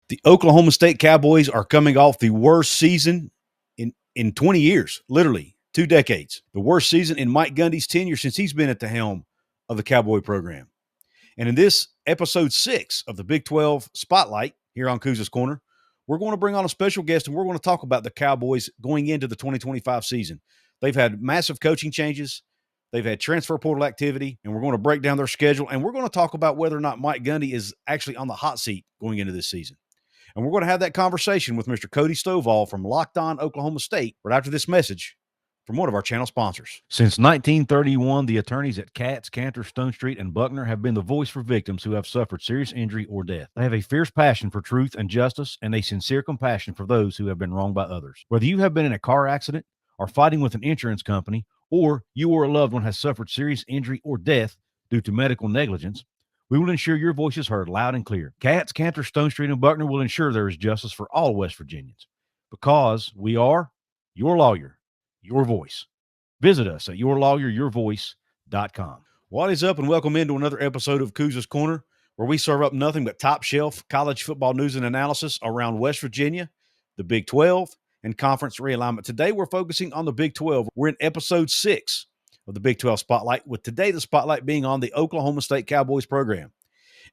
The Oklahoma State Cowboys are coming off the worst season in 20 years, literally 2 decades. The worst season in Mike Gundy's tenure since he's been at the helm of the Cowboy program. And in this episode 6 of the Big 12 Spotlight here on Couz's Corner, we're going to bring on a special guest and we're going to talk about the Cowboys going into the 2025 season. They've had massive coaching changes. They've had transfer portal activity, and we're going to break down their schedule, and we're going to talk about whether or not Mike Gundy is actually on the hot seat going into this season. And we're going to have that conversation with Mr. Cody Stovall from Locked On Oklahoma State right after this message from one of our channel sponsors. Since 1931, the attorneys at Katz, Cantor, Stone Street, and Buckner have been the voice for victims who have suffered serious injury or death. They have a fierce passion for truth and justice and a sincere compassion for those who have been wronged by others. Whether you have been in a car accident, are fighting with an insurance company, or you or a loved one has suffered serious injury or death due to medical negligence, we will ensure your voice is heard loud and clear. Katz, Cantor, Stone Street, and Buckner will ensure there is justice for all West Virginians because we are your lawyer, your voice. Visit us at yourlawyeryourvoice.com. What is up, and welcome into another episode of Couz's Corner, where we serve up nothing but top-shelf college football news and analysis around West Virginia, the Big 12, and conference realignment. Today, we're focusing on the Big 12. We're in episode 6 of the Big 12 Spotlight, with today the spotlight being on the Oklahoma State Cowboys program.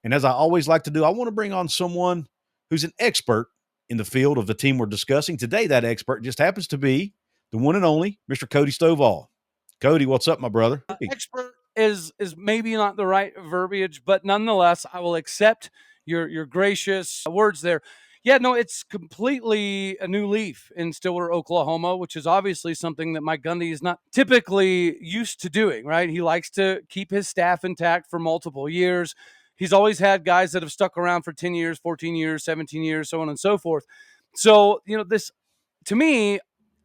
And as I always like to do, I want to bring on someone who's an expert in the field of the team we're discussing. Today, that expert just happens to be the one and only Mr. Cody Stovall. Cody, what's up, my brother? Expert is maybe not the right verbiage, but nonetheless, I will accept your gracious words there. Yeah, no, it's completely a new leaf in Stillwater, Oklahoma, which is obviously something that Mike Gundy is not typically used to doing, right? He likes to keep his staff intact for multiple years. He's always had guys that have stuck around for 10 years, 14 years, 17 years, so on and so forth. So, this, to me,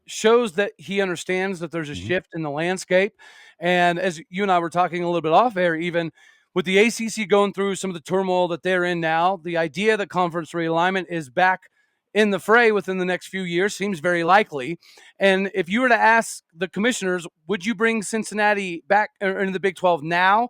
shows that he understands that there's a shift in the landscape. And as you and I were talking a little bit off air, even with the ACC going through some of the turmoil that they're in now, the idea that conference realignment is back in the fray within the next few years seems very likely. And if you were to ask the commissioners, would you bring Cincinnati back into the Big 12 now?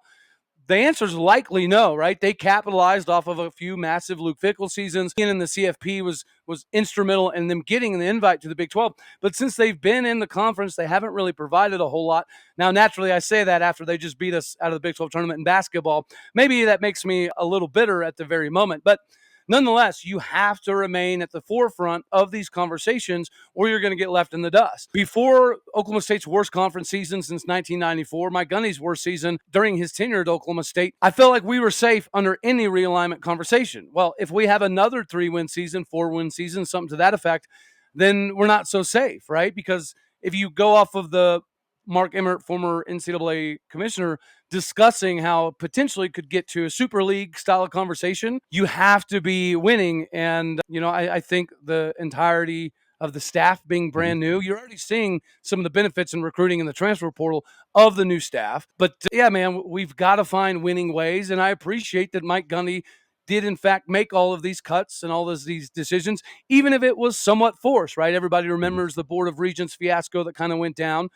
The answer is likely no, right? They capitalized off of a few massive Luke Fickell seasons, and the CFP was instrumental in them getting the invite to the Big 12. But since they've been in the conference, they haven't really provided a whole lot. Now, naturally, I say that after they just beat us out of the Big 12 tournament in basketball. Maybe that makes me a little bitter at the very moment, but nonetheless, you have to remain at the forefront of these conversations or you're going to get left in the dust. Before Oklahoma State's worst conference season since 1994, Mike Gundy's worst season during his tenure at Oklahoma State, I felt like we were safe under any realignment conversation. Well, if we have another 3-win season, 4-win season, something to that effect, then we're not so safe, right? Because if you go off of the Mark Emmert, former NCAA commissioner, discussing how potentially could get to a Super League style of conversation, you have to be winning. And, I think the entirety of the staff being brand new, you're already seeing some of the benefits in recruiting in the transfer portal of the new staff. But yeah, man, we've got to find winning ways. And I appreciate that Mike Gundy did in fact make all of these cuts and all of these decisions, even if it was somewhat forced, right? Everybody remembers the Board of Regents fiasco that kind of went down.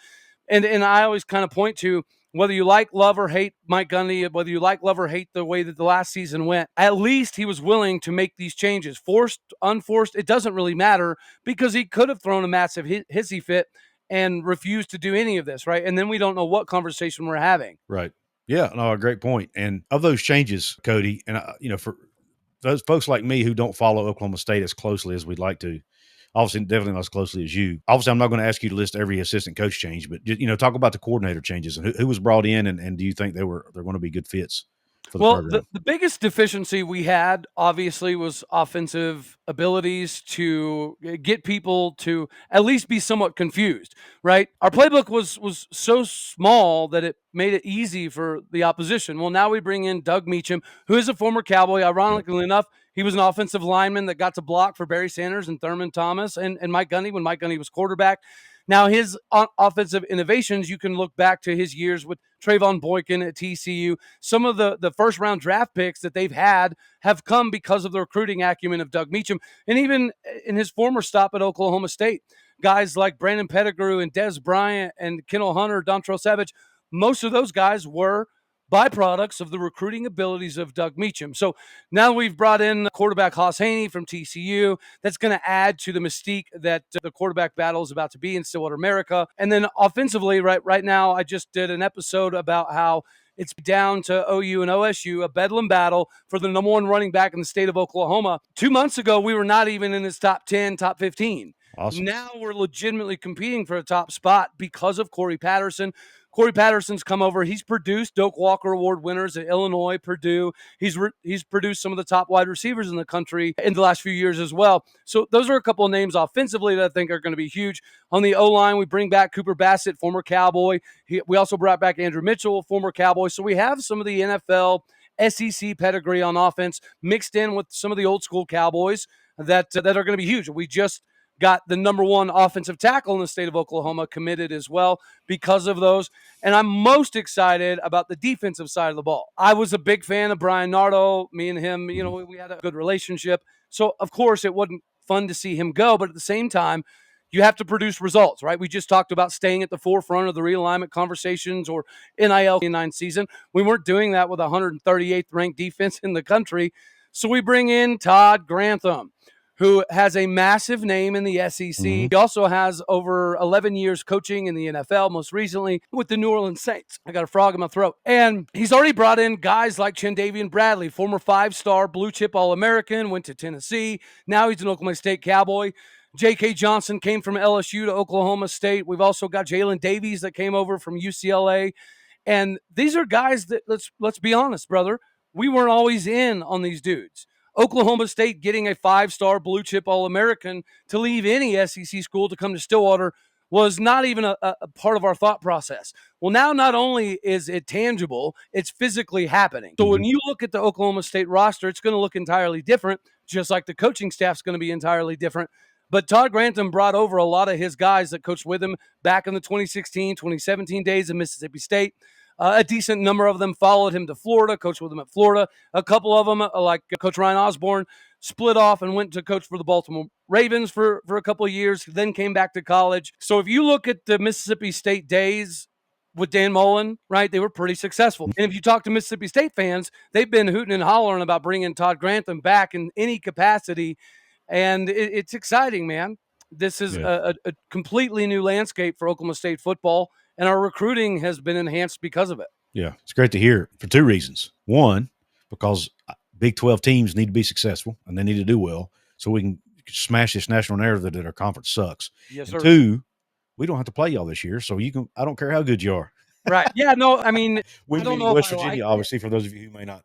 And I always kind of point to whether you like, love, or hate Mike Gundy, whether you like, love, or hate the way that the last season went, at least he was willing to make these changes. Forced, unforced, it doesn't really matter because he could have thrown a massive hissy fit and refused to do any of this, right? And then we don't know what conversation we're having. Right. Yeah, no, a great point. And of those changes, Cody, and, for those folks like me who don't follow Oklahoma State as closely as we'd like to, obviously, definitely not as closely as you. Obviously, I'm not going to ask you to list every assistant coach change, but talk about the coordinator changes and who was brought in, and do you think they're going to be good fits for the program? The biggest deficiency we had, obviously, was offensive abilities to get people to at least be somewhat confused, right? Our playbook was so small that it made it easy for the opposition. Well, now we bring in Doug Meacham, who is a former Cowboy. Ironically enough, he was an offensive lineman that got to block for Barry Sanders and Thurman Thomas and Mike Gundy when Mike Gundy was quarterback. Now, his offensive innovations, you can look back to his years with Trayvon Boykin at TCU. Some of the first-round draft picks that they've had have come because of the recruiting acumen of Doug Meacham. And even in his former stop at Oklahoma State, guys like Brandon Pettigrew and Des Bryant and Kendall Hunter, Dontrell Savage, most of those guys were byproducts of the recruiting abilities of Doug Meacham. So now we've brought in quarterback Haas Haney from TCU. That's going to add to the mystique that the quarterback battle is about to be in Stillwater, America. And then offensively, right now, I just did an episode about how it's down to OU and OSU, a bedlam battle for the number one running back in the state of Oklahoma. 2 months ago, we were not even in his top 10, top 15. Awesome. Now we're legitimately competing for a top spot because of Corey Patterson. Corey Patterson's come over. He's produced Doak Walker Award winners at Illinois, Purdue. He's produced some of the top wide receivers in the country in the last few years as well. So those are a couple of names offensively that I think are going to be huge. On the O-line, we bring back Cooper Bassett, former Cowboy. We also brought back Andrew Mitchell, former Cowboy. So we have some of the NFL, SEC pedigree on offense mixed in with some of the old school Cowboys that are going to be huge. We just got the number one offensive tackle in the state of Oklahoma committed as well because of those. And I'm most excited about the defensive side of the ball. I was a big fan of Brian Nardo. Me and him, we had a good relationship. So, of course, it wasn't fun to see him go. But at the same time, you have to produce results, right? We just talked about staying at the forefront of the realignment conversations or NIL 9 season. We weren't doing that with 138th ranked defense in the country. So we bring in Todd Grantham, who has a massive name in the SEC. He also has over 11 years coaching in the NFL, most recently with the New Orleans Saints. I got a frog in my throat. And he's already brought in guys like Chandavian Bradley, former 5-star blue chip All-American, went to Tennessee. Now he's an Oklahoma State Cowboy. J.K. Johnson came from LSU to Oklahoma State. We've also got Jalen Davies that came over from UCLA. And these are guys that, let's be honest, brother, we weren't always in on these dudes. Oklahoma State getting a 5-star blue chip All-American to leave any SEC school to come to Stillwater was not even a part of our thought process. Well, now not only is it tangible, it's physically happening. So when you look at the Oklahoma State roster, it's going to look entirely different, just like the coaching staff's going to be entirely different. But Todd Grantham brought over a lot of his guys that coached with him back in the 2016, 2017 days in Mississippi State. A decent number of them followed him to Florida, coached with him at Florida. A couple of them, like Coach Ryan Osborne, split off and went to coach for the Baltimore Ravens for a couple of years, then came back to college. So if you look at the Mississippi State days with Dan Mullen, right, they were pretty successful. And if you talk to Mississippi State fans, they've been hooting and hollering about bringing Todd Grantham back in any capacity. And it's exciting, man. This is a completely new landscape for Oklahoma State football. And our recruiting has been enhanced because of it. Yeah, it's great to hear for two reasons. One, because Big 12 teams need to be successful and they need to do well so we can smash this national narrative that our conference sucks. Yes, and sir. two, we don't have to play y'all this year, so I don't care how good you are. Right. Yeah, no, I mean, we I don't mean know West Virginia, obviously, for those of you who may not.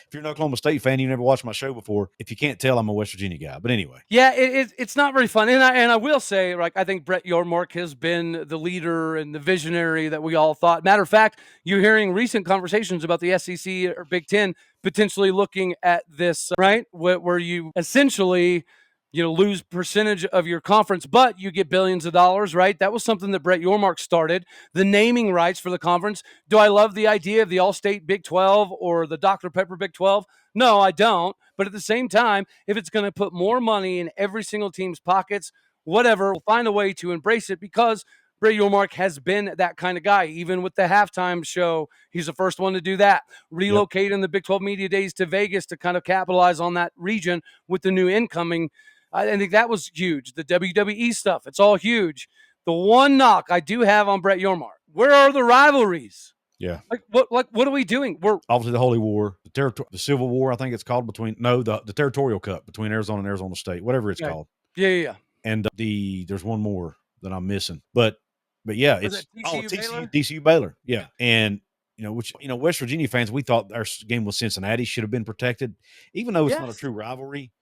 If you're an Oklahoma State fan, you've never watched my show before. If you can't tell, I'm a West Virginia guy. But anyway. Yeah, it's not very fun. And I will say, like, I think Brett Yormark has been the leader and the visionary that we all thought. Matter of fact, you're hearing recent conversations about the SEC or Big Ten potentially looking at this, right, where you essentially – lose percentage of your conference, but you get billions of dollars, right? That was something that Brett Yormark started, the naming rights for the conference. Do I love the idea of the All-State Big 12 or the Dr. Pepper Big 12? No, I don't. But at the same time, if it's going to put more money in every single team's pockets, whatever, we'll find a way to embrace it because Brett Yormark has been that kind of guy. Even with the halftime show, he's the first one to do that. Relocating the Big 12 Media Days to Vegas to kind of capitalize on that region with the new incoming. I think that was huge. The WWE stuff, it's all huge. The one knock I do have on Brett Yormark, where are the rivalries? Yeah. What are we doing? We're obviously the Holy War, the Civil War, I think it's called, the Territorial Cup between Arizona and Arizona State, whatever it's called. Yeah. And there's one more that I'm missing. But yeah, it's TCU Baylor. Yeah. And West Virginia fans, we thought our game with Cincinnati should have been protected, even though it's not a true rivalry.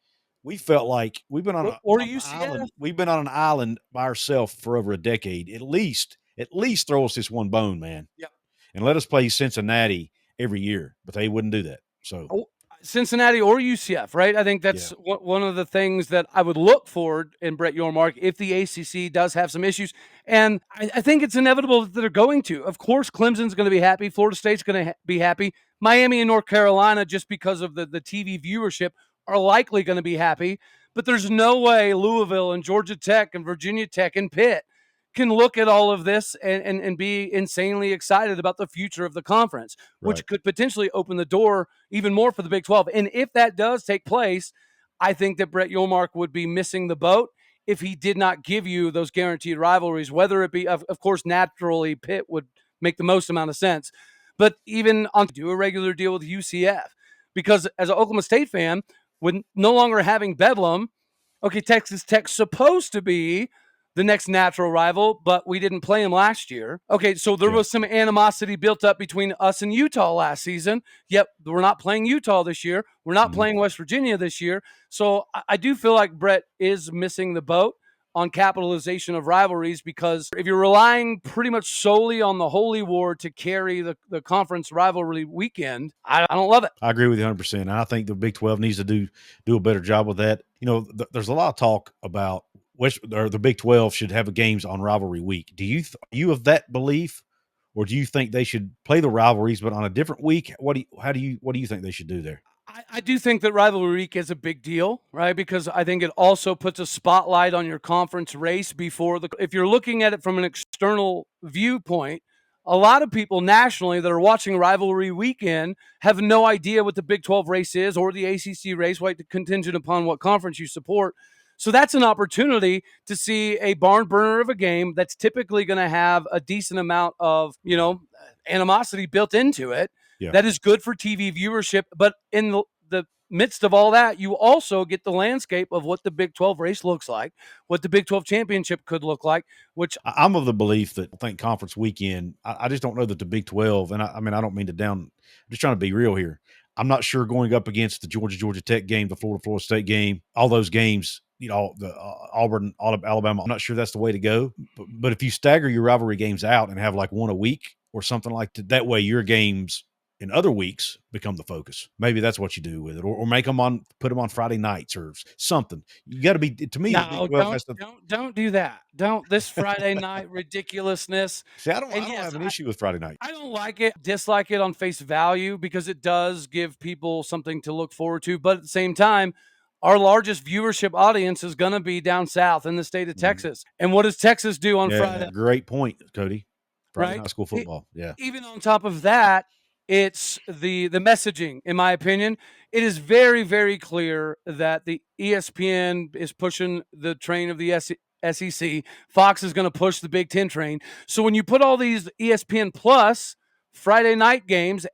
We felt like we've been on an island. We've been on an island by ourselves for over a decade. At least throw us this one bone, man. Yeah. And let us play Cincinnati every year, but they wouldn't do that. So Cincinnati or UCF, right? I think that's one of the things that I would look for in Brett Yormark if the ACC does have some issues. And I think it's inevitable that they're going to. Of course, Clemson's going to be happy. Florida State's going to be happy. Miami and North Carolina, just because of the TV viewership, are likely going to be happy. But there's no way Louisville and Georgia Tech and Virginia Tech and Pitt can look at all of this and be insanely excited about the future of the conference, which Right. could potentially open the door even more for the Big 12. And if that does take place, I think that Brett Yormark would be missing the boat if he did not give you those guaranteed rivalries, whether it be, of course, naturally Pitt would make the most amount of sense. But even on do a regular deal with UCF, because as an Oklahoma State fan, with no longer having Bedlam, okay, Texas Tech's supposed to be the next natural rival, but we didn't play them last year. Okay, so there was some animosity built up between us and Utah last season. Yep, we're not playing Utah this year. We're not playing West Virginia this year. So I do feel like Brett is missing the boat on capitalization of rivalries, because if you're relying pretty much solely on the Holy War to carry the conference rivalry weekend, I don't love it. I agree with you 100%. And I think the Big 12 needs to do a better job with that. You know, there's a lot of talk about the Big 12 should have games on rivalry week. Do you you of that belief, or do you think they should play the rivalries but on a different week? What do you think they should do there? I do think that rivalry week is a big deal, right? Because I think it also puts a spotlight on your conference race before if you're looking at it from an external viewpoint, a lot of people nationally that are watching rivalry weekend have no idea what the Big 12 race is or the ACC race, right? Contingent upon what conference you support. So that's an opportunity to see a barn burner of a game that's typically going to have a decent amount of, animosity built into it. Yeah. That is good for TV viewership. But in the midst of all that, you also get the landscape of what the Big 12 race looks like, what the Big 12 championship could look like, which I'm of the belief that I think conference weekend, I just don't know that the Big 12, and I mean, I don't mean to I'm just trying to be real here. I'm not sure going up against the Georgia Tech game, the Florida State game, all those games, the Auburn, Alabama, I'm not sure that's the way to go. But if you stagger your rivalry games out and have like one a week or something like that way your games in other weeks become the focus. Maybe that's what you do with it, or put them on Friday nights or something. You got to be, to me. no, don't do that. Don't this Friday night ridiculousness. See, I don't have an issue with Friday night. I don't like it, dislike it on face value, because it does give people something to look forward to. But at the same time, our largest viewership audience is going to be down south in the state of Texas. And what does Texas do on Friday? Great point, Cody. Friday Right? night school football. Yeah. Even on top of that, it's the messaging, in my opinion. It is very, very clear that the ESPN is pushing the train of the SEC. Fox is going to push the Big Ten train. So when you put all these ESPN Plus Friday night games,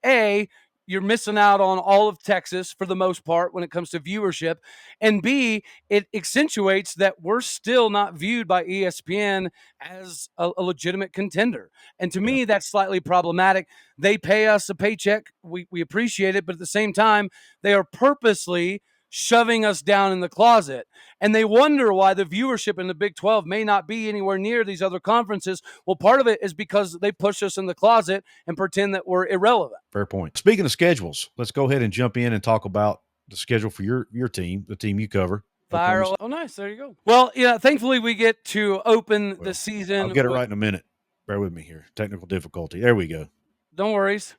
you're missing out on all of Texas for the most part when it comes to viewership. And B, it accentuates that we're still not viewed by ESPN as a legitimate contender. And to me, that's slightly problematic. They pay us a paycheck. We appreciate it. But at the same time, they are purposely shoving us down in the closet. And they wonder why the viewership in the Big 12 may not be anywhere near these other conferences. Well, part of it is because they push us in the closet and pretend that we're irrelevant. Fair point. Speaking of schedules, let's go ahead and jump in and talk about the schedule for your team, the team you cover. Oh, nice. There you go. Well, yeah, thankfully we get to open the season. I'll get it right in a minute. Bear with me here. Technical difficulty. There we go. Don't worries.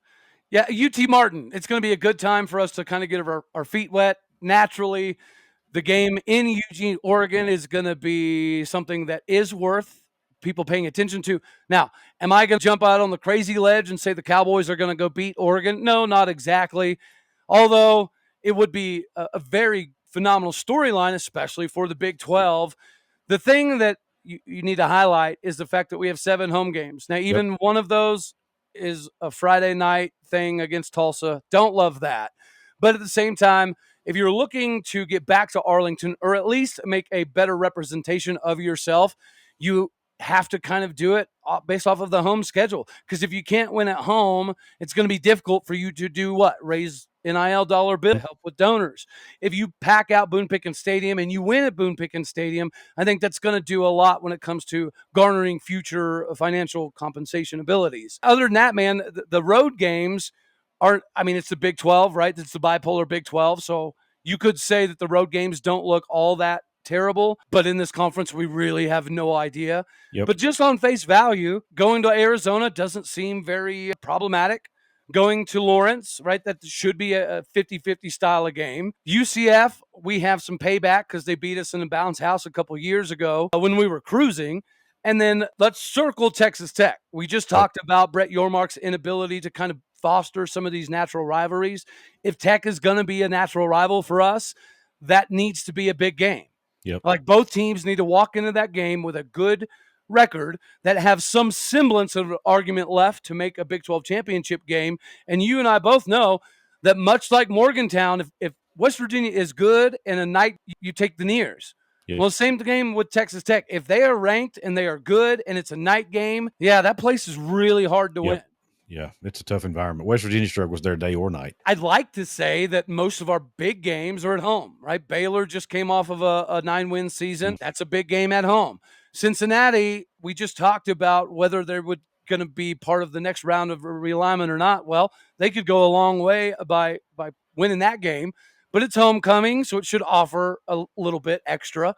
Yeah, UT Martin. It's going to be a good time for us to kind of get our feet wet. Naturally, the game in Eugene, Oregon is going to be something that is worth people paying attention to. Now, am I going to jump out on the crazy ledge and say the Cowboys are going to go beat Oregon? No, not exactly. Although it would be a very phenomenal storyline, especially for the Big 12. The thing that you need to highlight is the fact that we have 7 home games. Now, even one of those is a Friday night thing against Tulsa. Don't love that. But at the same time, if you're looking to get back to Arlington, or at least make a better representation of yourself, you have to kind of do it based off of the home schedule. Because if you can't win at home, it's going to be difficult for you to do what? Raise NIL dollar bill, help with donors. If you pack out Boone Pickens Stadium and you win at Boone Pickens Stadium, I think that's going to do a lot when it comes to garnering future financial compensation abilities. Other than that, man, the road games aren't, it's the Big 12, right? It's the bipolar Big 12. So you could say that the road games don't look all that terrible, but in this conference, we really have no idea. But just on face value, going to Arizona doesn't seem very problematic. Going to Lawrence, right? That should be a 50-50 style of game. UCF, we have some payback because they beat us in the bounce house a couple years ago when we were cruising. And then let's circle Texas Tech. We just talked about Brett Yormark's inability to kind of foster some of these natural rivalries. If Tech is going to be a natural rival for us, that needs to be a big game. Yep. Like both teams need to walk into that game with a good record that have some semblance of argument left to make a Big 12 championship game. And you and I both know that much like Morgantown, if West Virginia is good and a night you take the Nears. Yeah. Well, same game with Texas Tech. If they are ranked and they are good and it's a night game, yeah, that place is really hard to win. Yeah, it's a tough environment. West Virginia struggles there day or night. I'd like to say that most of our big games are at home, right? Baylor just came off of a 9-win season. That's a big game at home. Cincinnati, we just talked about whether they would going to be part of the next round of realignment or not. Well, they could go a long way by winning that game, but it's homecoming, so it should offer a little bit extra.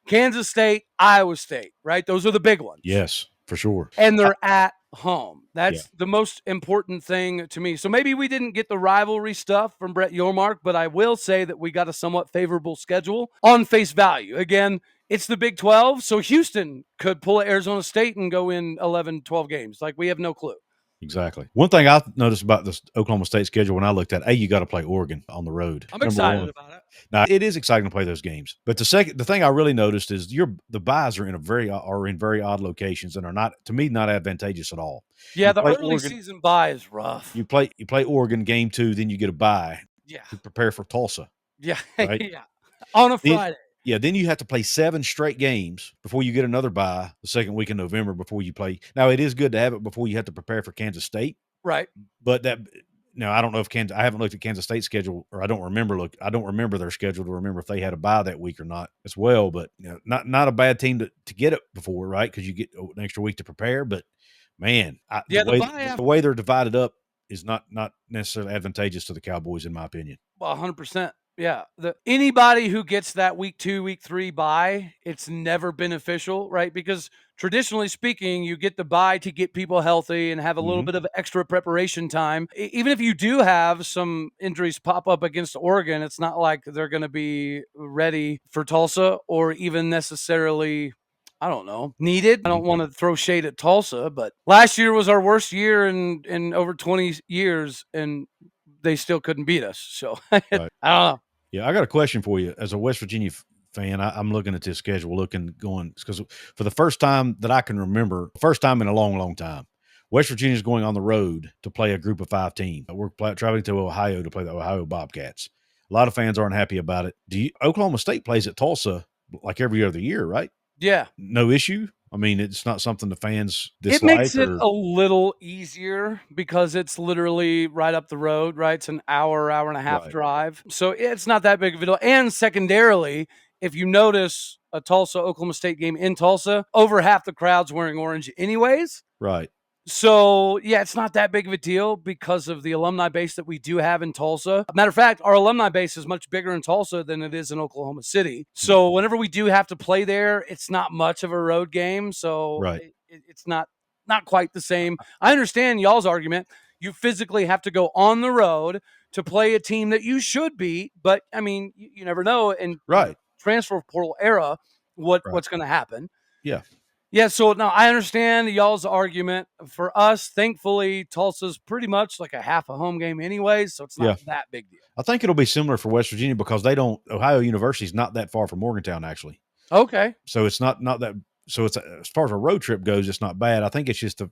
Kansas State, Iowa State, right? Those are the big ones. Yes, for sure. And they're at home. That's the most important thing to me. So maybe we didn't get the rivalry stuff from Brett Yormark, but I will say that we got a somewhat favorable schedule on face value. Again, it's the Big 12, so Houston could pull Arizona State and go in 11, 12 games. Like, we have no clue. Exactly. One thing I noticed about this Oklahoma State schedule when I looked at, you got to play Oregon on the road. I'm excited about it. Now, it is exciting to play those games, but the thing I really noticed is the buys are in very odd locations and are not, to me, not advantageous at all. Yeah, the early season buy is rough. You play Oregon game 2, then you get a bye. Yeah. To prepare for Tulsa. Yeah. Right? Yeah. On a Friday. Then you have to play 7 straight games before you get another bye the second week in November before you play. Now, it is good to have it before you have to prepare for Kansas State. Right. But I don't know if I haven't looked at Kansas State's schedule, or I don't remember their schedule to remember if they had a bye that week or not as well. But not a bad team to get it before, right? Because you get an extra week to prepare. But man, the way they're divided up is not necessarily advantageous to the Cowboys, in my opinion. Well, 100%. Yeah. Anybody who gets that week 2, week 3 bye, it's never beneficial, right? Because traditionally speaking, you get the bye to get people healthy and have a little bit of extra preparation time. Even if you do have some injuries pop up against Oregon, it's not like they're going to be ready for Tulsa or even necessarily, I don't know, needed. I don't want to throw shade at Tulsa, but last year was our worst year in over 20 years, and they still couldn't beat us. So I don't know. Yeah, I got a question for you. As a West Virginia fan, I'm looking at this schedule, going, because for the first time that I can remember, first time in a long, long time, West Virginia is going on the road to play a Group of 5 team. We're traveling to Ohio to play the Ohio Bobcats. A lot of fans aren't happy about it. Oklahoma State plays at Tulsa like every other year, right? Yeah. No issue? I mean, it's not something the fans dislike. It makes it a little easier because it's literally right up the road, right? It's an hour and a half drive. So it's not that big of a deal. And secondarily, if you notice a Tulsa-Oklahoma State game in Tulsa, over half the crowd's wearing orange anyways. Right. So, yeah, it's not that big of a deal because of the alumni base that we do have in Tulsa. Matter of fact, our alumni base is much bigger in Tulsa than it is in Oklahoma City. So whenever we do have to play there, it's not much of a road game. So it's not quite the same. I understand y'all's argument. You physically have to go on the road to play a team that you should beat. But, I mean, you never know. In transfer portal era, what's going to happen. Yeah. Yeah, so now I understand y'all's argument. For us, thankfully, Tulsa's pretty much like a half a home game anyways, so it's not that big deal. I think it'll be similar for West Virginia because Ohio University is not that far from Morgantown, actually. Okay. So it's not that, so it's as far as a road trip goes, it's not bad. I think it's just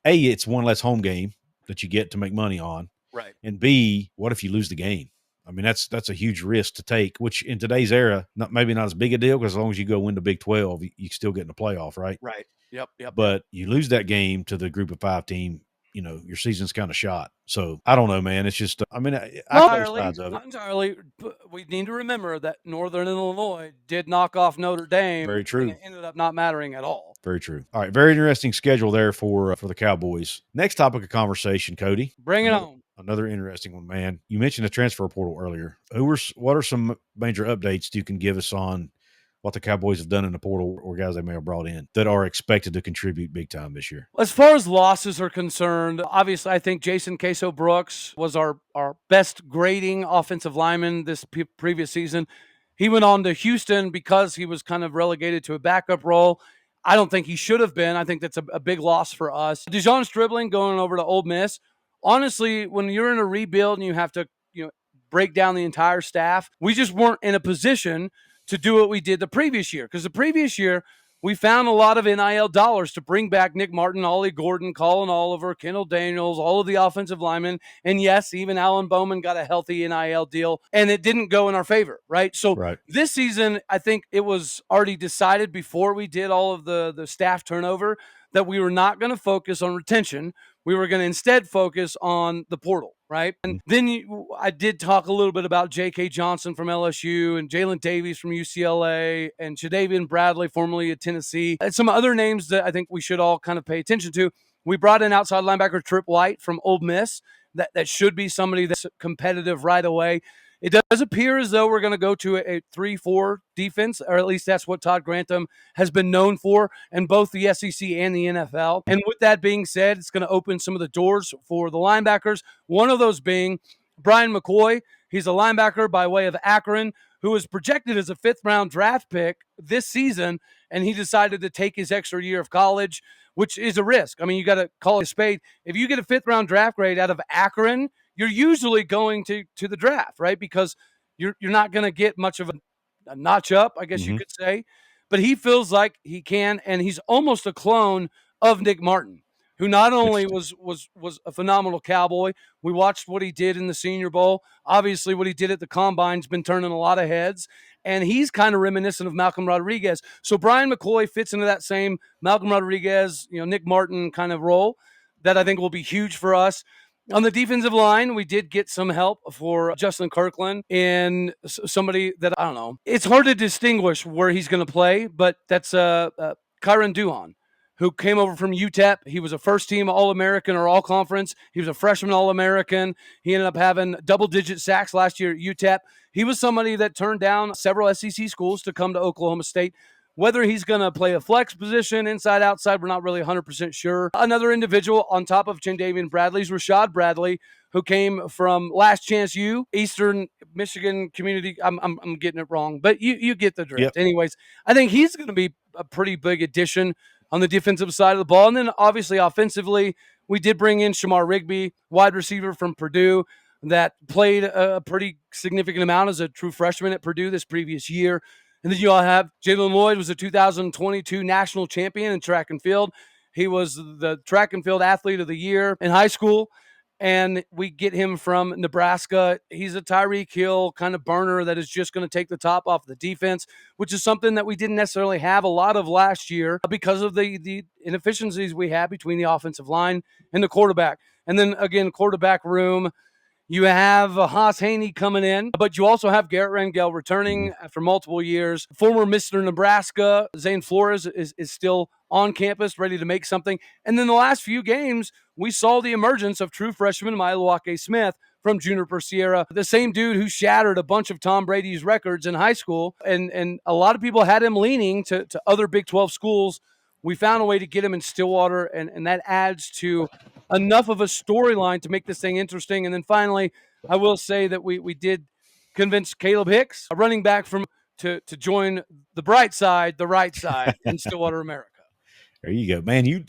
it's one less home game that you get to make money on. Right. And B, what if you lose the game? I mean, that's a huge risk to take, which in today's era, maybe not as big a deal because as long as you go win the Big 12, you still get in the playoff, right? Right. Yep. But you lose that game to the Group of 5 team, your season's kind of shot. So I don't know, man. It's just, I mean, not entirely. But we need to remember that Northern Illinois did knock off Notre Dame. Very true. And it ended up not mattering at all. Very true. All right. Very interesting schedule there for the Cowboys. Next topic of conversation, Cody. Bring it on. Another interesting one, man. You mentioned the transfer portal earlier. What are some major updates you can give us on what the Cowboys have done in the portal or guys they may have brought in that are expected to contribute big time this year? As far as losses are concerned, obviously I think Jason Queso Brooks was our best grading offensive lineman this previous season. He went on to Houston because he was kind of relegated to a backup role. I don't think he should have been. I think that's a big loss for us. Dijon Stribling going over to Ole Miss. Honestly, when you're in a rebuild and you have to, break down the entire staff, we just weren't in a position to do what we did the previous year. Because the previous year, we found a lot of NIL dollars to bring back Nick Martin, Ollie Gordon, Colin Oliver, Kendall Daniels, all of the offensive linemen. And yes, even Alan Bowman got a healthy NIL deal, and it didn't go in our favor, right? So This season, I think it was already decided before we did all of the staff turnover that we were not going to focus on retention. We were going to instead focus on the portal, right? And then I did talk a little bit about J.K. Johnson from LSU and Jalen Davies from UCLA and Shadavian Bradley, formerly at Tennessee, and some other names that I think we should all kind of pay attention to. We brought in outside linebacker Trip White from Ole Miss. That should be somebody that's competitive right away. It does appear as though we're going to go to a 3-4 defense, or at least that's what Todd Grantham has been known for in both the SEC and the NFL. And with that being said, it's going to open some of the doors for the linebackers, one of those being Brian McCoy. He's a linebacker by way of Akron who was projected as a 5th-round draft pick this season, and he decided to take his extra year of college, which is a risk. I mean, you got to call it a spade. If you get a 5th-round draft grade out of Akron, you're usually going to the draft, right? Because you're not going to get much of a notch up, I guess you could say. But he feels like he can, and he's almost a clone of Nick Martin, who not only was a phenomenal Cowboy. We watched what he did in the Senior Bowl. Obviously, what he did at the Combine's been turning a lot of heads, and he's kind of reminiscent of Malcolm Rodriguez. So Brian McCoy fits into that same Malcolm Rodriguez, Nick Martin kind of role that I think will be huge for us. On the defensive line, we did get some help for Justin Kirkland and somebody that, I don't know. It's hard to distinguish where he's going to play, but that's Kyron Duhon, who came over from UTEP. He was a first-team All-American or All-Conference. He was a freshman All-American. He ended up having double-digit sacks last year at UTEP. He was somebody that turned down several SEC schools to come to Oklahoma State. Whether he's going to play a flex position, inside, outside, we're not really 100% sure. Another individual on top of Chendavian Bradley's Rashad Bradley, who came from Last Chance U, Eastern Michigan Community. I'm getting it wrong, but you get the drift. Yep. Anyways, I think he's going to be a pretty big addition on the defensive side of the ball. And then obviously offensively, we did bring in Shamar Rigby, wide receiver from Purdue, that played a pretty significant amount as a true freshman at Purdue this previous year. And then you all have Jalen Lloyd, was a 2022 national champion in track and field. He was the track and field athlete of the year in high school. And we get him from Nebraska. He's a Tyreek Hill kind of burner that is just going to take the top off the defense, which is something that we didn't necessarily have a lot of last year because of the inefficiencies we had between the offensive line and the quarterback. And then, again, quarterback room. You have Haas Haney coming in, but you also have Garrett Rangel returning after multiple years. Former Mr. Nebraska, Zane Flores, is still on campus, ready to make something. And then the last few games, we saw the emergence of true freshman Milwaukee Smith from Juniper Sierra, the same dude who shattered a bunch of Tom Brady's records in high school. And a lot of people had him leaning to other Big 12 schools. We found a way to get him in Stillwater, and that adds to enough of a storyline to make this thing interesting. And then finally, I will say that we did convince Caleb Hicks, a running back to join the bright side, the right side in Stillwater, America. There you go, man. You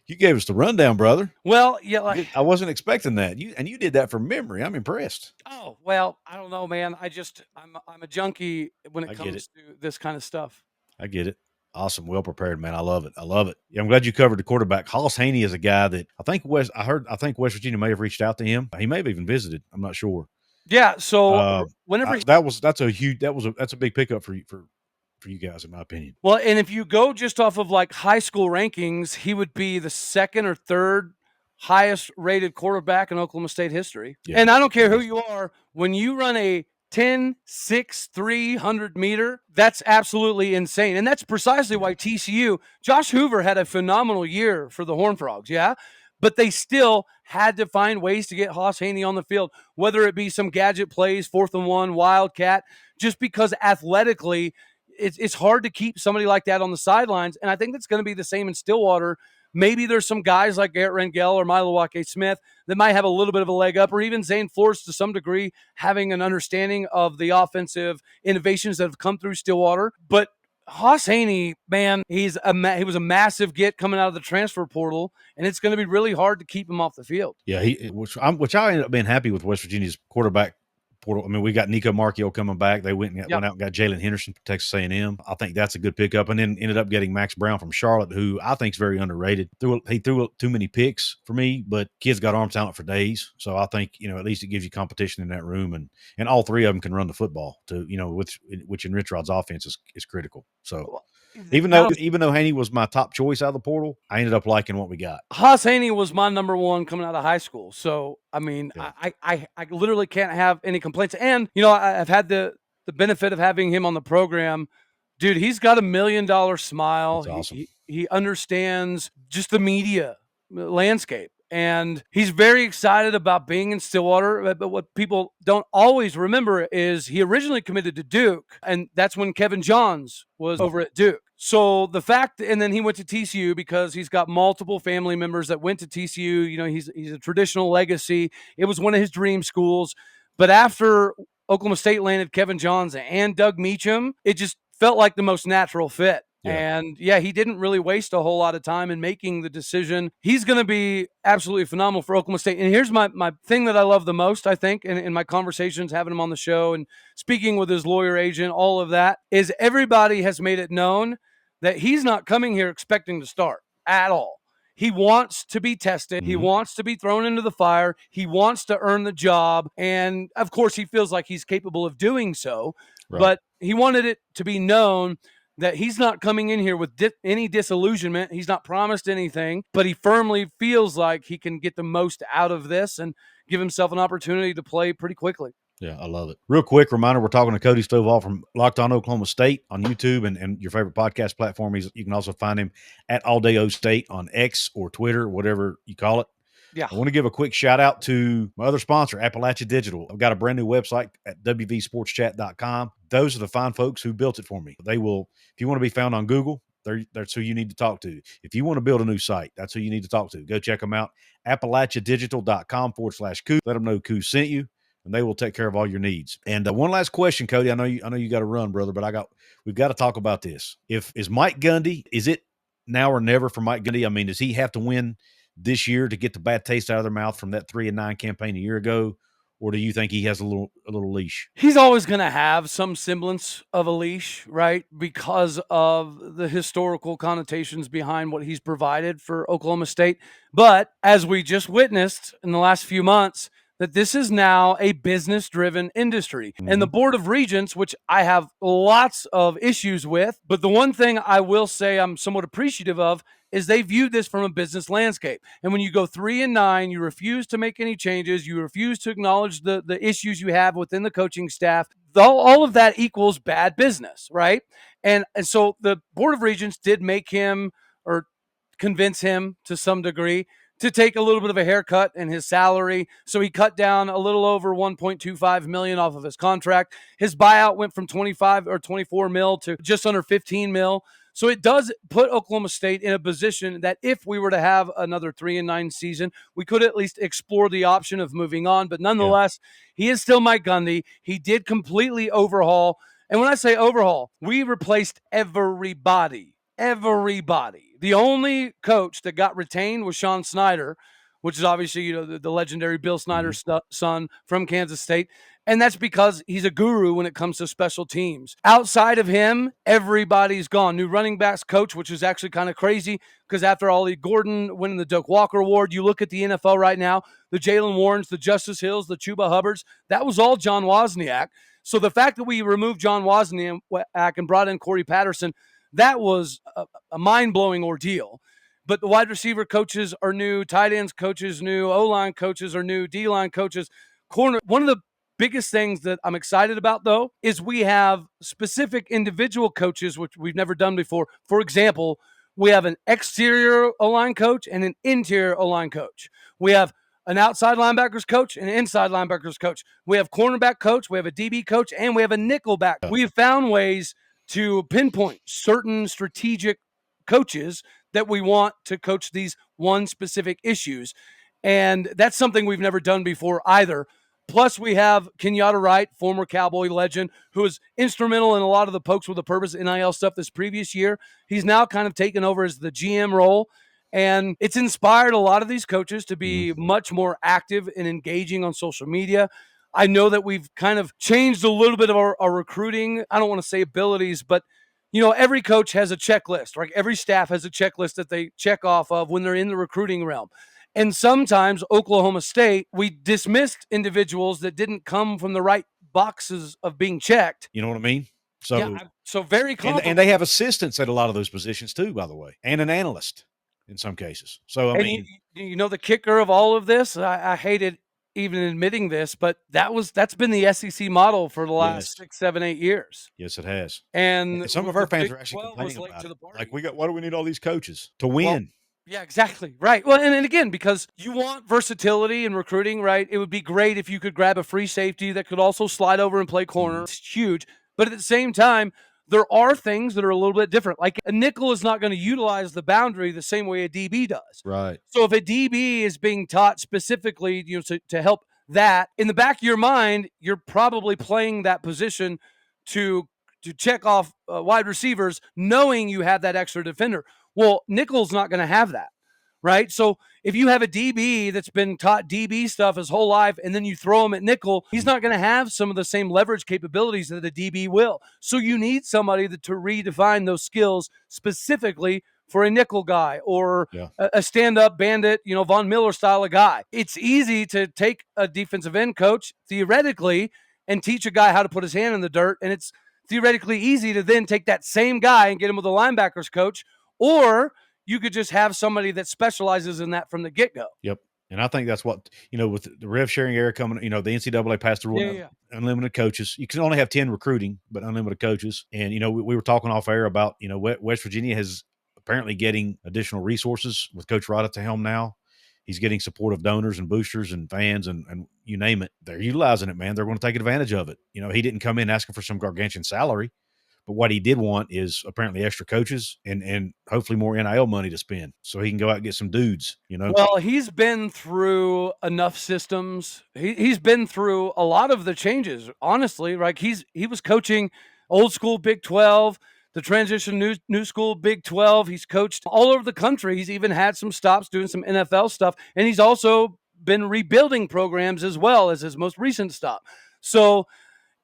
gave us the rundown, brother. Well, yeah, I wasn't expecting that. You did that from memory. I'm impressed. Oh, well, I don't know, man. I'm a junkie when it comes to this kind of stuff. I get it. Awesome. Well prepared, man. I love it. Yeah, I'm glad you covered the quarterback. Haas Haney is a guy that I think West Virginia may have reached out to him. He may have even visited. I'm not sure. Yeah. So that's a big pickup for you guys, in my opinion. Well, and if you go just off of like high school rankings, he would be the second or third highest rated quarterback in Oklahoma State history. Yeah. And I don't care who you are, when you run a 10-6 300 meter, that's absolutely insane. And that's precisely why TCU, Josh Hoover had a phenomenal year for the Horned Frogs, yeah? But they still had to find ways to get Haas Haney on the field, whether it be some gadget plays, 4th and 1, wildcat, just because athletically it's hard to keep somebody like that on the sidelines. And I think that's going to be the same in Stillwater. Maybe there's some guys like Garrett Rangel or Milwaukee Smith that might have a little bit of a leg up, or even Zane Flores to some degree having an understanding of the offensive innovations that have come through Stillwater. But Haas Haney, man, he was a massive get coming out of the transfer portal, and it's going to be really hard to keep him off the field. Yeah, which I ended up being happy with West Virginia's quarterback portal. I mean, we got Nico Marchio coming back. They went out and got Jalen Henderson from Texas A&M. I think that's a good pickup. And then ended up getting Max Brown from Charlotte, who I think is very underrated. He threw too many picks for me, but kid's got arm talent for days. So I think, at least it gives you competition in that room, and all three of them can run the football to, which in Rich Rod's offense is critical. So even though Haney was my top choice out of the portal, I ended up liking what we got. Haas Haney was my number one coming out of high school. So, I mean, yeah. I literally can't have any complaints. And, I've had the benefit of having him on the program. Dude, he's got $1 million smile. That's awesome. He understands just the media landscape. And he's very excited about being in Stillwater. But what people don't always remember is he originally committed to Duke, and that's when Kevin Johns was over at Duke. So the fact, and then he went to TCU because he's got multiple family members that went to TCU. He's a traditional legacy. It was one of his dream schools. But after Oklahoma State landed Kevin Johns and Doug Meacham, it just felt like the most natural fit. Yeah. And he didn't really waste a whole lot of time in making the decision. He's going to be absolutely phenomenal for Oklahoma State. And here's my thing that I love the most, I think, in my conversations, having him on the show and speaking with his lawyer agent, all of that, is everybody has made it known that he's not coming here expecting to start at all. He wants to be tested. Mm-hmm. He wants to be thrown into the fire. He wants to earn the job. And, of course, he feels like he's capable of doing so. Right. But he wanted it to be known that he's not coming in here with any disillusionment. He's not promised anything, but he firmly feels like he can get the most out of this and give himself an opportunity to play pretty quickly. Yeah, I love it. Real quick reminder, we're talking to Cody Stovall from Locked On Oklahoma State on YouTube and your favorite podcast platform. You can also find him at All Day O State on X or Twitter, whatever you call it. Yeah. I want to give a quick shout out to my other sponsor, Appalachia Digital. I've got a brand new website at wvsportschat.com. Those are the fine folks who built it for me. They will, if you want to be found on Google, that's who you need to talk to. If you want to build a new site, that's who you need to talk to. Go check them out. AppalachiaDigital.com/Couz. Let them know Couz sent you, and they will take care of all your needs. And one last question, Cody. I know you got to run, brother, but we've got to talk about this. Is Mike Gundy, is it now or never for Mike Gundy? I mean, does he have to win this year to get the bad taste out of their mouth from that 3-9 campaign a year ago? Or do you think he has a little leash? He's always going to have some semblance of a leash, right? Because of the historical connotations behind what he's provided for Oklahoma State. But as we just witnessed in the last few months, that this is now a business-driven industry. Mm-hmm. And the Board of Regents, which I have lots of issues with, but the one thing I will say I'm somewhat appreciative of is they viewed this from a business landscape. And when you go 3-9, you refuse to make any changes, you refuse to acknowledge the issues you have within the coaching staff, all of that equals bad business, right? And so the Board of Regents did make him, or convince him to some degree, to take a little bit of a haircut in his salary. So he cut down a little over $1.25 million off of his contract. His buyout went from 25 or 24 mil to just under 15 mil. So it does put Oklahoma State in a position that if we were to have another 3-9 season, we could at least explore the option of moving on. But nonetheless, He is still Mike Gundy. He did completely overhaul. And when I say overhaul, we replaced everybody. The only coach that got retained was Sean Snyder, which is obviously, the legendary Bill Snyder's son from Kansas State. And that's because he's a guru when it comes to special teams. Outside of him, everybody's gone. New running backs coach, which is actually kind of crazy because after Ollie Gordon winning the Doak Walker Award, you look at the NFL right now, the Jalen Warrens, the Justice Hills, the Chuba Hubbards, that was all John Wozniak. So the fact that we removed John Wozniak and brought in Corey Patterson, that was a mind-blowing ordeal. But the wide receiver coaches are new, tight ends coaches new, O-line coaches are new, D-line coaches, corner. One of the biggest things that I'm excited about, though, is we have specific individual coaches, which we've never done before. For example, we have an exterior O-line coach and an interior O-line coach. We have an outside linebackers coach and an inside linebackers coach. We have cornerback coach, we have a DB coach, and we have a nickelback. We have found ways to pinpoint certain strategic coaches that we want to coach these one specific issues. And that's something we've never done before either. Plus, we have Kenyatta Wright, former Cowboy legend, who was instrumental in a lot of the Pokes with a Purpose NIL stuff this previous year. He's now kind of taken over as the GM role. And it's inspired a lot of these coaches to be much more active and engaging on social media. I know that we've kind of changed a little bit of our recruiting. I don't want to say abilities, but every coach has a checklist, right? Every staff has a checklist that they check off of when they're in the recruiting realm. And sometimes Oklahoma State, we dismissed individuals that didn't come from the right boxes of being checked. You know what I mean? So, yeah, so very complicated. And they have assistants at a lot of those positions too, by the way, and an analyst in some cases. So, I mean, the kicker of all of this, I hated even admitting this, but that's been the SEC model for the last 6, 7, 8 years. Yes, it has. And some of our fans are actually complaining about it. Like, why do we need all these coaches to win? Well, yeah, exactly. Right. Well, and again, because you want versatility in recruiting, right? It would be great if you could grab a free safety that could also slide over and play corner. It's huge. But at the same time, there are things that are a little bit different. Like a nickel is not going to utilize the boundary the same way a DB does. Right. So if a DB is being taught specifically, to help that, in the back of your mind, you're probably playing that position to check off wide receivers, knowing you have that extra defender. Well, nickel's not going to have that, right? So if you have a DB that's been taught DB stuff his whole life and then you throw him at nickel, he's not going to have some of the same leverage capabilities that a DB will. So you need somebody to redefine those skills specifically for a nickel guy or a stand-up bandit, Von Miller style of guy. It's easy to take a defensive end coach, theoretically, and teach a guy how to put his hand in the dirt, and it's theoretically easy to then take that same guy and get him with a linebackers coach. Or you could just have somebody that specializes in that from the get-go. Yep. And I think that's what, with the rev sharing era coming, the NCAA passed the rule of unlimited coaches. You can only have 10 recruiting, but unlimited coaches. And, we were talking off air about, West Virginia has apparently getting additional resources with Coach Rod at the helm now. He's getting supportive donors and boosters and fans and you name it. They're utilizing it, man. They're going to take advantage of it. He didn't come in asking for some gargantuan salary. But what he did want is apparently extra coaches and hopefully more NIL money to spend so he can go out and get some dudes, Well, he's been through enough systems. He's been through a lot of the changes, honestly. Right? He was coaching old school Big 12, the transition new school Big 12. He's coached all over the country. He's even had some stops doing some NFL stuff. And he's also been rebuilding programs as well as his most recent stop. So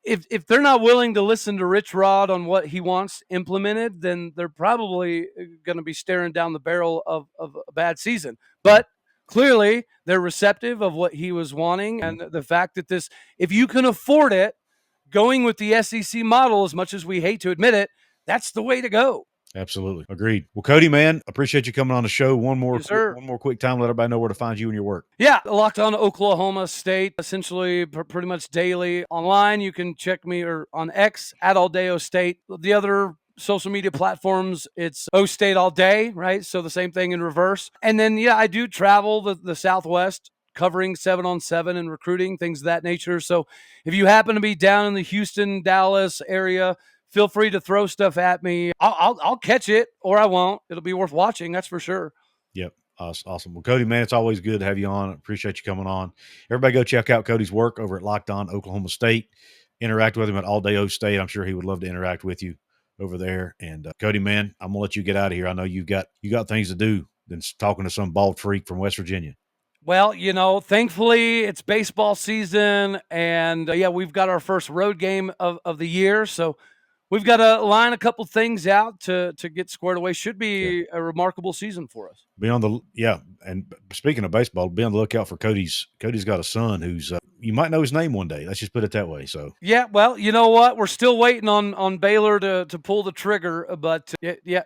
if they're not willing to listen to Rich Rod on what he wants implemented, then they're probably going to be staring down the barrel of a bad season. But clearly, they're receptive of what he was wanting. And the fact that if you can afford it, going with the SEC model, as much as we hate to admit it, that's the way to go. Absolutely. Agreed. Well, Cody, man, appreciate you coming on the show. One more quick time. Let everybody know where to find you and your work. Yeah. Locked On Oklahoma State, essentially pretty much daily online. You can check me on X at Aldeo State. The other social media platforms, it's O State all day, right? So the same thing in reverse. And then, I do travel the Southwest, covering 7-on-7 and recruiting, things of that nature. So if you happen to be down in the Houston, Dallas area, feel free to throw stuff at me. I'll catch it or I won't. It'll be worth watching. That's for sure. Yep. Awesome. Well, Cody, man, it's always good to have you on. Appreciate you coming on. Everybody go check out Cody's work over at Locked On Oklahoma State. Interact with him at All Day O State. I'm sure he would love to interact with you over there. And Cody, man, I'm going to let you get out of here. I know you got things to do than talking to some bald freak from West Virginia. Well, thankfully it's baseball season and we've got our first road game of the year. So we've got to line a couple things out to get squared away. Should be a remarkable season for us. And speaking of baseball, be on the lookout for Cody's. Cody's got a son who's you might know his name one day. Let's just put it that way. So well, you know what? We're still waiting on Baylor to pull the trigger, but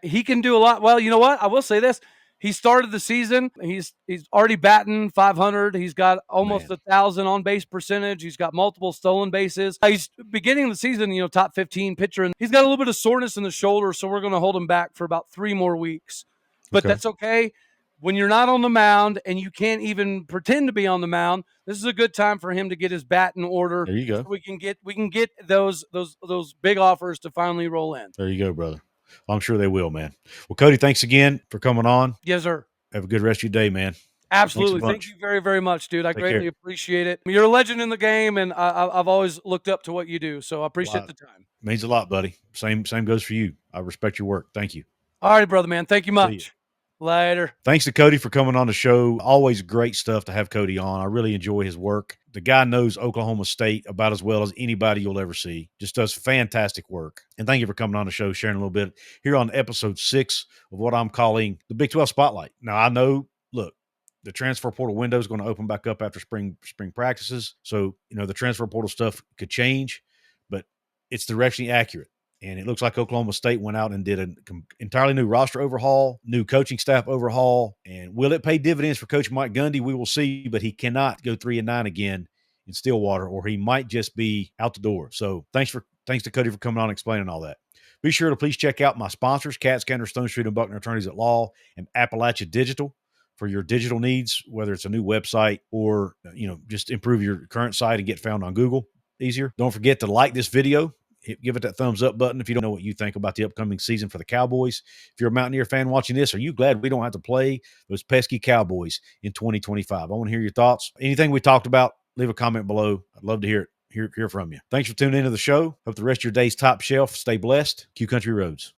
he can do a lot. Well, you know what? I will say this. He started the season. He's already batting 500. He's got almost 1,000 on base percentage. He's got multiple stolen bases. He's beginning the season, top 15 pitcher, and he's got a little bit of soreness in the shoulder, so we're going to hold him back for about 3 more weeks. But that's okay. When you're not on the mound and you can't even pretend to be on the mound, this is a good time for him to get his bat in order. There you go. So we can get those big offers to finally roll in. There you go, brother. I'm sure they will, man. Well, Cody, thanks again for coming on. Yes, sir. Have a good rest of your day, man. Absolutely. Thank bunch. you very, very much, dude. I Take care. greatly appreciate it. You're a legend in the game, and I've always looked up to what you do. So I appreciate the time. Means a lot, buddy. Same goes for you. I respect your work. Thank you. All right, brother, man. Thank you much. Later. Thanks to Cody for coming on the show. Always great stuff to have Cody on. I really enjoy his work. The guy knows Oklahoma State about as well as anybody you'll ever see. Just does fantastic work. And thank you for coming on the show, sharing a little bit here on episode 6 of what I'm calling the Big 12 Spotlight. Now, I know, look, the transfer portal window is going to open back up after spring practices. So, the transfer portal stuff could change, but it's directionally accurate. And it looks like Oklahoma State went out and did an entirely new roster overhaul, new coaching staff overhaul. And will it pay dividends for Coach Mike Gundy? We will see, but he cannot go 3-9 again in Stillwater, or he might just be out the door. So thanks to Cody for coming on and explaining all that. Be sure to please check out my sponsors, Cat Scanner, Stone Street, and Buckner Attorneys at Law, and Appalachia Digital for your digital needs, whether it's a new website or, just improve your current site and get found on Google easier. Don't forget to like this video. Give it that thumbs up button if you don't know what you think about the upcoming season for the Cowboys. If you're a Mountaineer fan watching this, are you glad we don't have to play those pesky Cowboys in 2025? I want to hear your thoughts. Anything we talked about, leave a comment below. I'd love to hear from you. Thanks for tuning into the show. Hope the rest of your day's top shelf. Stay blessed. Q Country Roads.